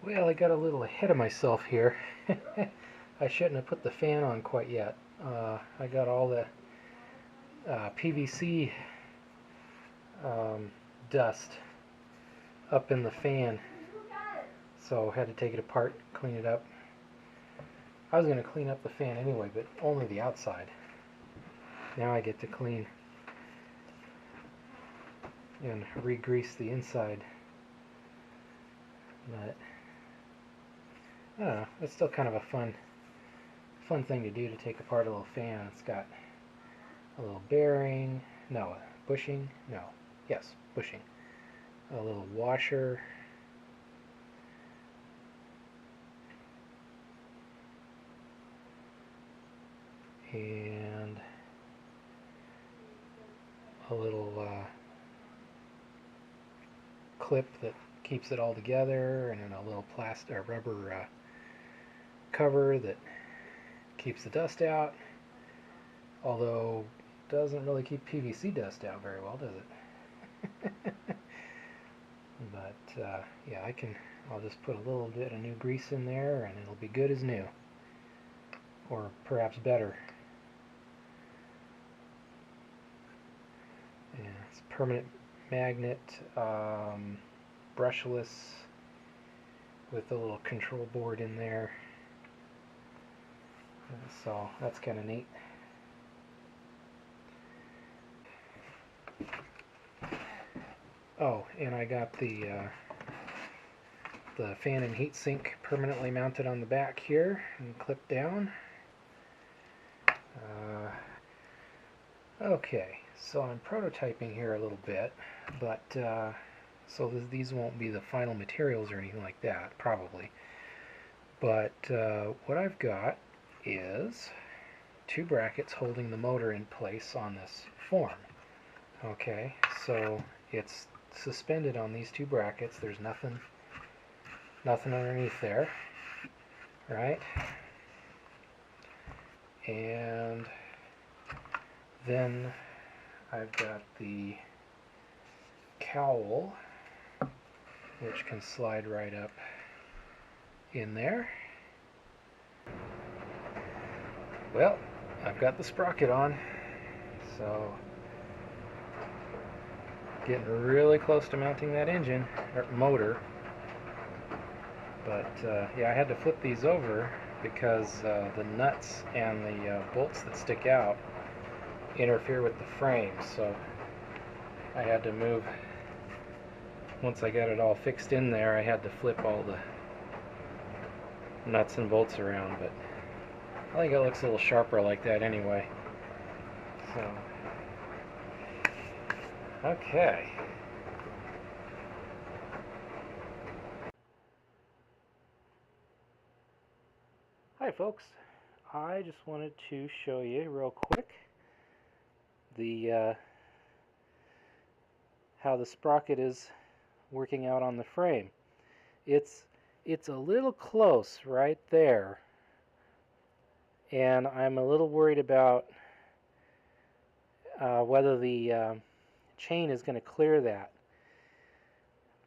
Well, I got a little ahead of myself here. I shouldn't have put the fan on quite yet. I got all the PVC um, dust up in the fan, so had to take it apart, clean it up. I was going to clean up the fan anyway, but only the outside. Now I get to clean and re-grease the inside. But I don't know, it's still kind of a fun thing to do, to take apart a little fan. It's got a little bearing, no, bushing, no, yes, bushing, a little washer, and a little clip that keeps it all together, and then a little plastic or rubber cover that keeps the dust out, although doesn't really keep PVC dust out very well, does it? But yeah, I'll just put a little bit of new grease in there and it'll be good as new, or perhaps better. Yeah, it's permanent magnet, brushless, with a little control board in there. So that's kind of neat. Oh, and I got the fan and heat sink permanently mounted on the back here and clipped down. Okay, so I'm prototyping here a little bit, but so these won't be the final materials or anything like that, probably. But what I've got is two brackets holding the motor in place on this form. Okay, so it's suspended on these two brackets. There's nothing underneath there, right? And then I've got the cowl, which can slide right up in there. Well, I've got the sprocket on, so getting really close to mounting that engine or motor. But yeah, I had to flip these over because the nuts and the bolts that stick out interfere with the frame, so I had to move. Once I got it all fixed in there, I had to flip all the nuts and bolts around, but I think it looks a little sharper like that anyway. So, okay. Hi folks, I just wanted to show you real quick the how the sprocket is working out on the frame. It's a little close right there, and I'm a little worried about whether the chain is going to clear that.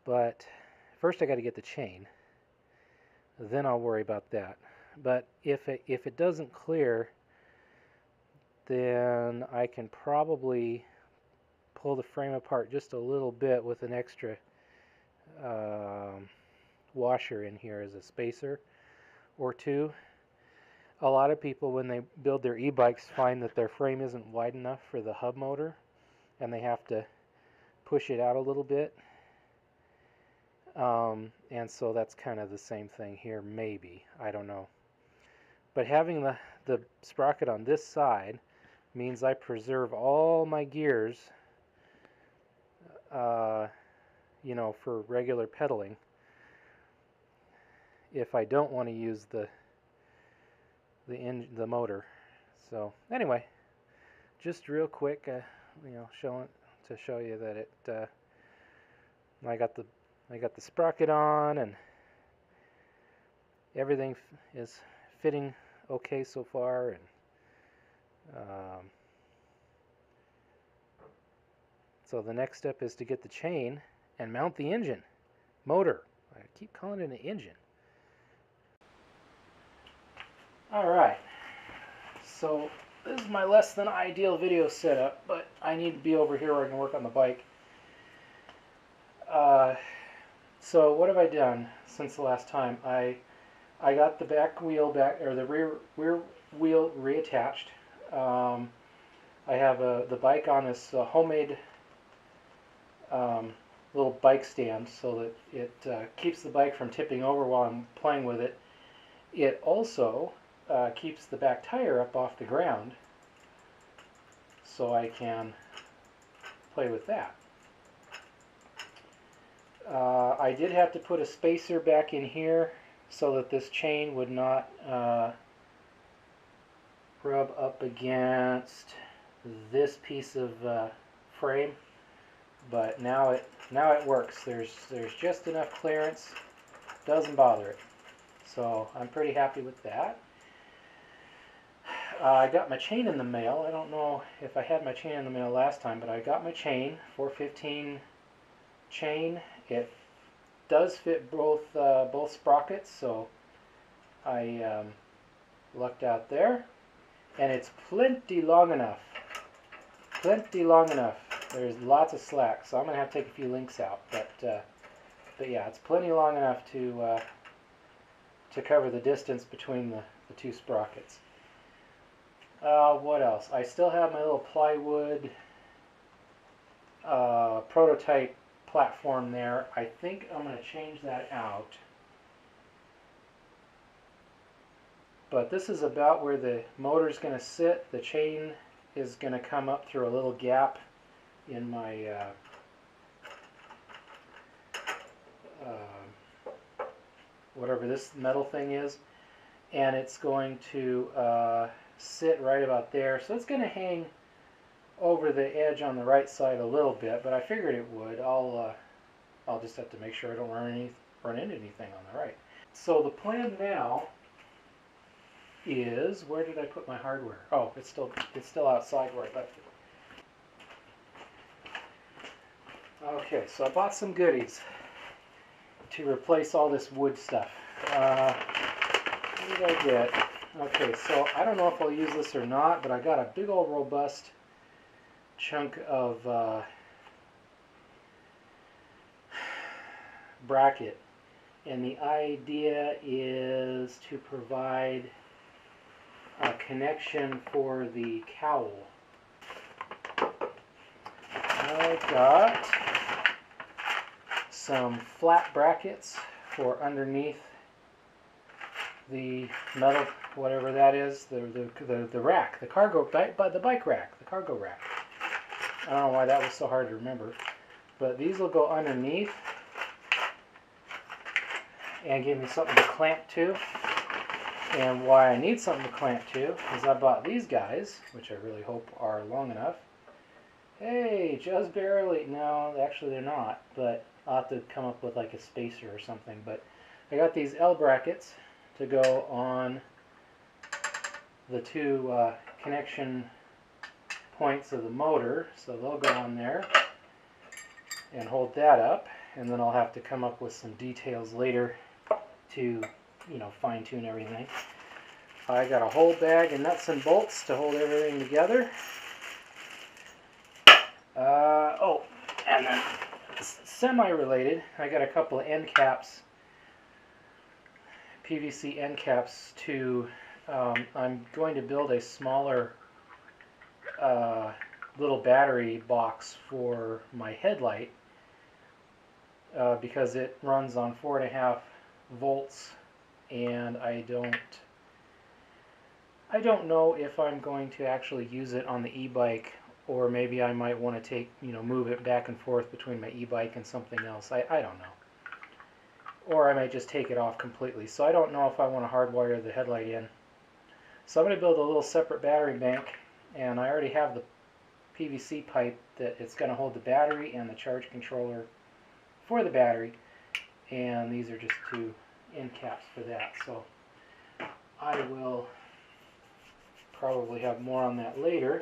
But first I got to get the chain, then I'll worry about that. But if it doesn't clear, then I can probably pull the frame apart just a little bit with an extra washer in here as a spacer or two. A lot of people, when they build their e-bikes, find that their frame isn't wide enough for the hub motor, and they have to push it out a little bit. And so that's kind of the same thing here, maybe. I don't know. But having the sprocket on this side means I preserve all my gears, you know, for regular pedaling, if I don't want to use the motor. So anyway, just real quick, you know, to show you that it I got the sprocket on, and everything is fitting okay so far. And so the next step is to get the chain and mount the engine motor I keep calling it an engine. Alright, so this is my less than ideal video setup, but I need to be over here where I can work on the bike. So what have I done since the last time? I got the back wheel back, or the rear wheel reattached. I have the bike on this homemade little bike stand so that it keeps the bike from tipping over while I'm playing with it. It also keeps the back tire up off the ground so I can play with that. I did have to put a spacer back in here so that this chain would not rub up against this piece of frame, but now it works. There's just enough clearance, doesn't bother it. So I'm pretty happy with that. I got my chain in the mail. I don't know if I had my chain in the mail last time, but I got my chain, 415 chain. It does fit both sprockets, so I lucked out there. And it's plenty long enough. Plenty long enough. There's lots of slack, so I'm going to have to take a few links out. But yeah, it's plenty long enough to cover the distance between the two sprockets. What else? I still have my little plywood prototype platform there. I think I'm going to change that out. But this is about where the motor is going to sit. The chain is going to come up through a little gap in my whatever this metal thing is, and it's going to sit right about there. So it's going to hang over the edge on the right side a little bit, but I figured it would. I'll just have to make sure I don't run into anything on the right. So the plan now is, where did I put my hardware? Oh, it's still outside where I left it. Okay, so I bought some goodies to replace all this wood stuff. What did I get? Okay, so I don't know if I'll use this or not, but I got a big old robust chunk of bracket, and the idea is to provide a connection for the cowl. I got some flat brackets for underneath the metal, whatever that is, the rack, the bike rack, the cargo rack. I don't know why that was so hard to remember, but these will go underneath and give me something to clamp to. And why I need something to clamp to is I bought these guys, which I really hope are long enough. Hey, just barely. No, actually they're not, but I'll have to come up with like a spacer or something. But I got these L brackets to go on the two connection points of the motor, so they'll go on there and hold that up, and then I'll have to come up with some details later to, fine-tune everything. I got a whole bag of nuts and bolts to hold everything together. Oh, and then semi-related, I got a couple of end caps, PVC end caps to, I'm going to build a smaller little battery box for my headlight because it runs on 4.5 volts, and I don't know if I'm going to actually use it on the e-bike, or maybe I might want to take, move it back and forth between my e-bike and something else. I don't know. Or I might just take it off completely. So I don't know if I want to hardwire the headlight in. So I'm going to build a little separate battery bank, and I already have the PVC pipe that it's going to hold the battery and the charge controller for the battery, and these are just two end caps for that. So I will probably have more on that later,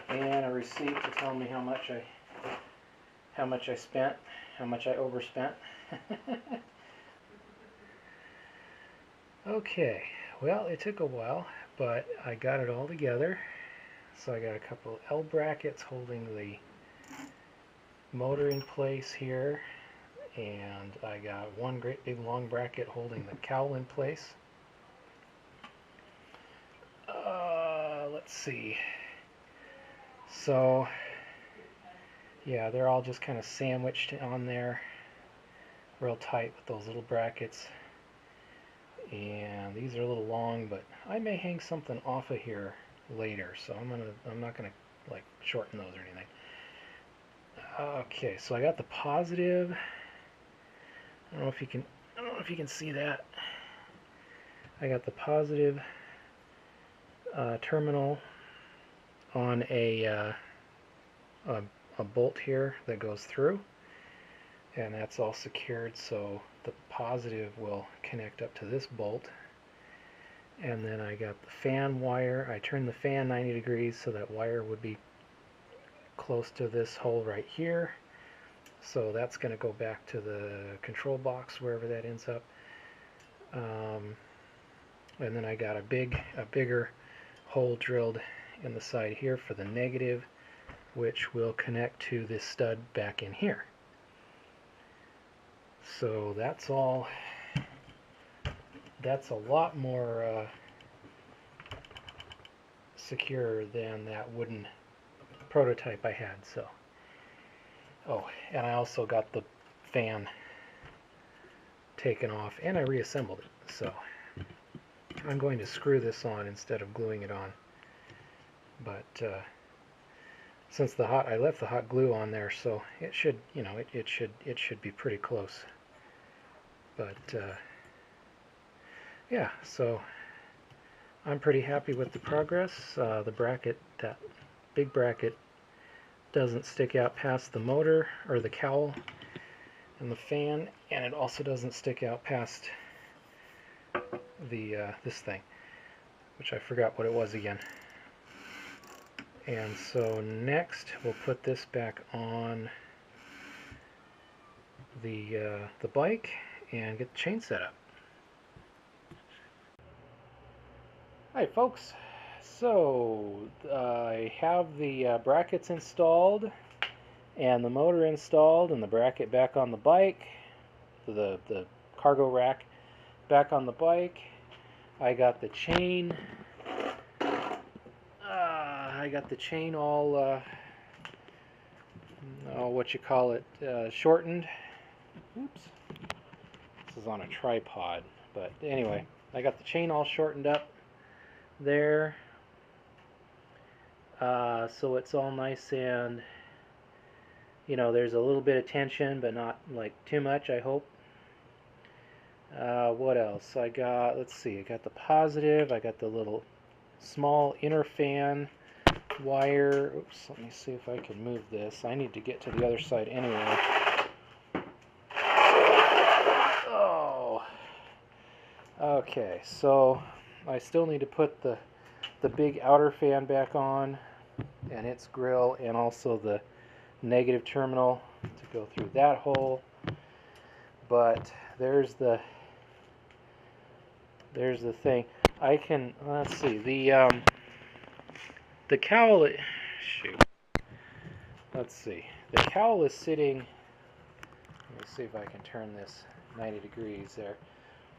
and a receipt to tell me how much I how much I spent, how much I overspent. Okay, well, it took a while, but I got it all together. So I got a couple of L brackets holding the motor in place here, and I got one great big long bracket holding the cowl in place. Let's see. So, yeah, they're all just kind of sandwiched on there real tight with those little brackets. And these are a little long, but I may hang something off of here later, so I'm not gonna like shorten those or anything. Okay, so I got the positive. I don't know if you can see that. I got the positive terminal on a bolt here that goes through, and that's all secured, so the positive will connect up to this bolt. And then I got the fan wire. I turned the fan 90 degrees so that wire would be close to this hole right here. So that's going to go back to the control box wherever that ends up. And then I got a bigger hole drilled in the side here for the negative, which will connect to this stud back in here. So that's all. That's a lot more secure than that wooden prototype I had. So, oh, and I also got the fan taken off, and I reassembled it. So I'm going to screw this on instead of gluing it on. But since I left the hot glue on there, so it should, you know, it should be pretty close. But yeah, so I'm pretty happy with the progress. The bracket, that big bracket, doesn't stick out past the motor or the cowl and the fan, and it also doesn't stick out past the this thing, which I forgot what it was again. And so next we'll put this back on the bike and get the chain set up. Hi folks, so I have the brackets installed and the motor installed and the bracket back on the bike, the cargo rack back on the bike. I got the chain all what you call it, shortened. Oops, this is on a tripod, but anyway, I got the chain all shortened up there, so it's all nice, and you know, there's a little bit of tension, but not like too much, I hope. What else I got? Let's see, I got the positive, I got the little small inner fan wire. Oops, let me see if I can move this. I need to get to the other side anyway. Oh, okay, so I still need to put the big outer fan back on and its grill, and also the negative terminal to go through that hole. But there's the thing. I can, let's see, the cowl, shoot, let's see, the cowl is sitting, let me see if I can turn this 90 degrees there.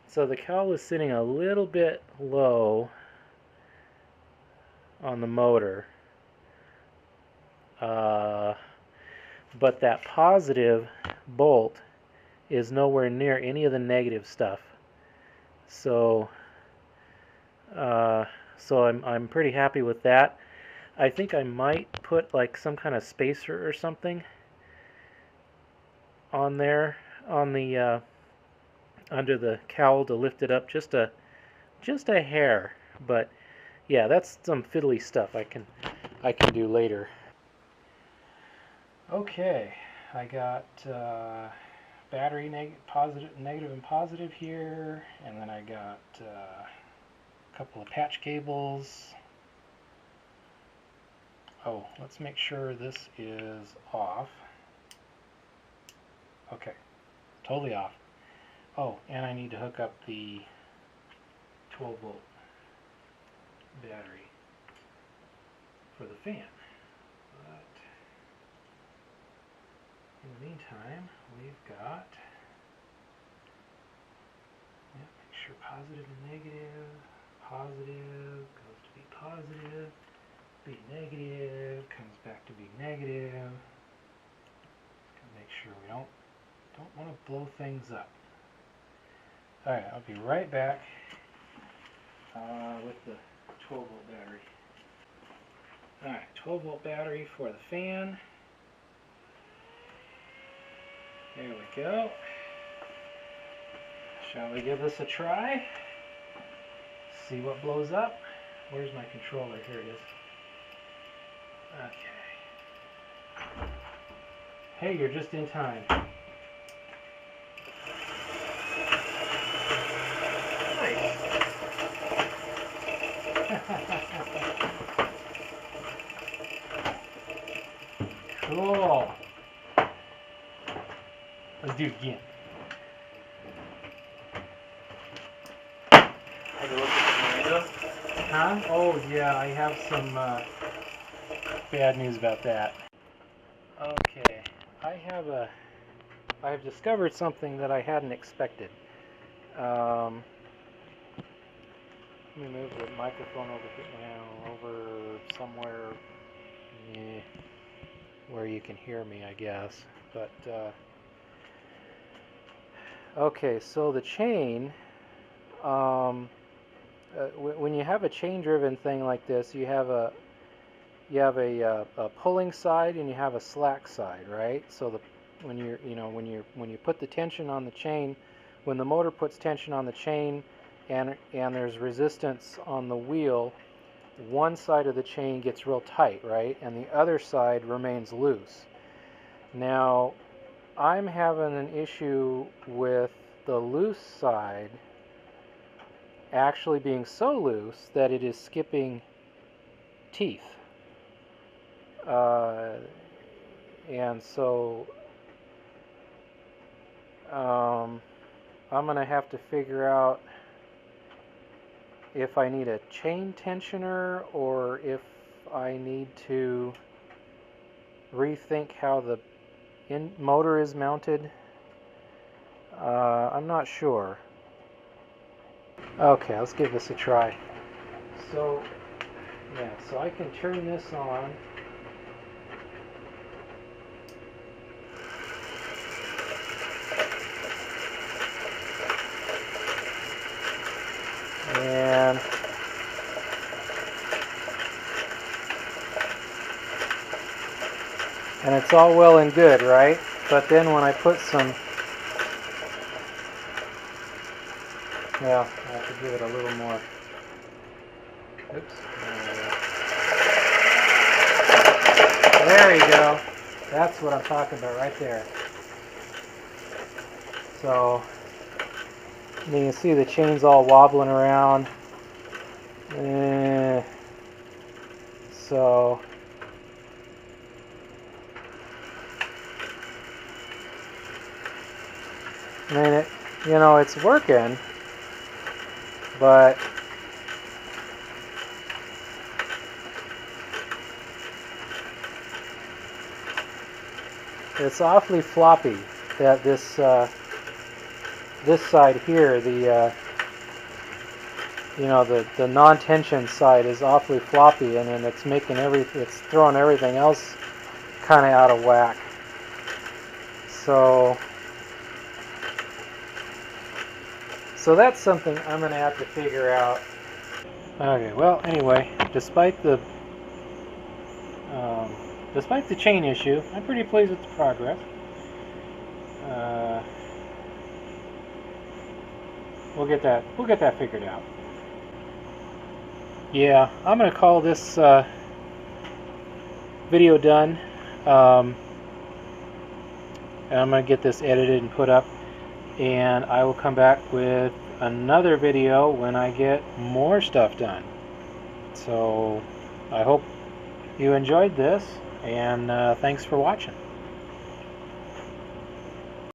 So the cowl is sitting a little bit low on the motor, but that positive bolt is nowhere near any of the negative stuff. So I'm pretty happy with that. I think I might put like some kind of spacer or something on there on the under the cowl to lift it up just a hair. But yeah, that's some fiddly stuff I can do later. Okay, I got battery negative and positive here, and then I got a couple of patch cables. Oh, let's make sure this is off. Okay, totally off. Oh, and I need to hook up the 12-volt battery for the fan. But in the meantime, we've got, make sure positive and negative, positive goes to be positive, be negative, comes back to be negative. Make sure we don't want to blow things up. Alright, I'll be right back with the 12-volt battery. Alright, 12-volt battery for the fan. There we go. Shall we give this a try? See what blows up? Where's my controller? Here it is. Okay. Hey, you're just in time. Nice. Cool. Let's do it again. Have you looked at the windows? Huh? Oh yeah, I have some bad news about that. Okay, I have discovered something that I hadn't expected. Let me move the microphone over here, over somewhere where you can hear me, I guess. But okay, so the chain. When you have a chain-driven thing like this, you have a pulling side and you have a slack side, right? So when you put the tension on the chain, when the motor puts tension on the chain, and there's resistance on the wheel, one side of the chain gets real tight, right? And the other side remains loose. Now, I'm having an issue with the loose side actually being so loose that it is skipping teeth. And so I'm going to have to figure out if I need a chain tensioner or if I need to rethink how the motor is mounted. I'm not sure. Okay, let's give this a try. So, yeah, so I can turn this on. And it's all well and good, right? But then when I put some, well, I have to give it a little more. Oops. There you go. That's what I'm talking about right there. So you can see the chain's all wobbling around. So I mean, it's working, but it's awfully floppy. That this side here, the the non-tension side is awfully floppy, and then it's making it's throwing everything else kind of out of whack. So that's something I'm going to have to figure out. Okay, well, anyway, despite the chain issue, I'm pretty pleased with the progress. We'll get that figured out. Yeah, I'm going to call this video done. And I'm going to get this edited and put up. And I will come back with another video when I get more stuff done. So I hope you enjoyed this, and thanks for watching.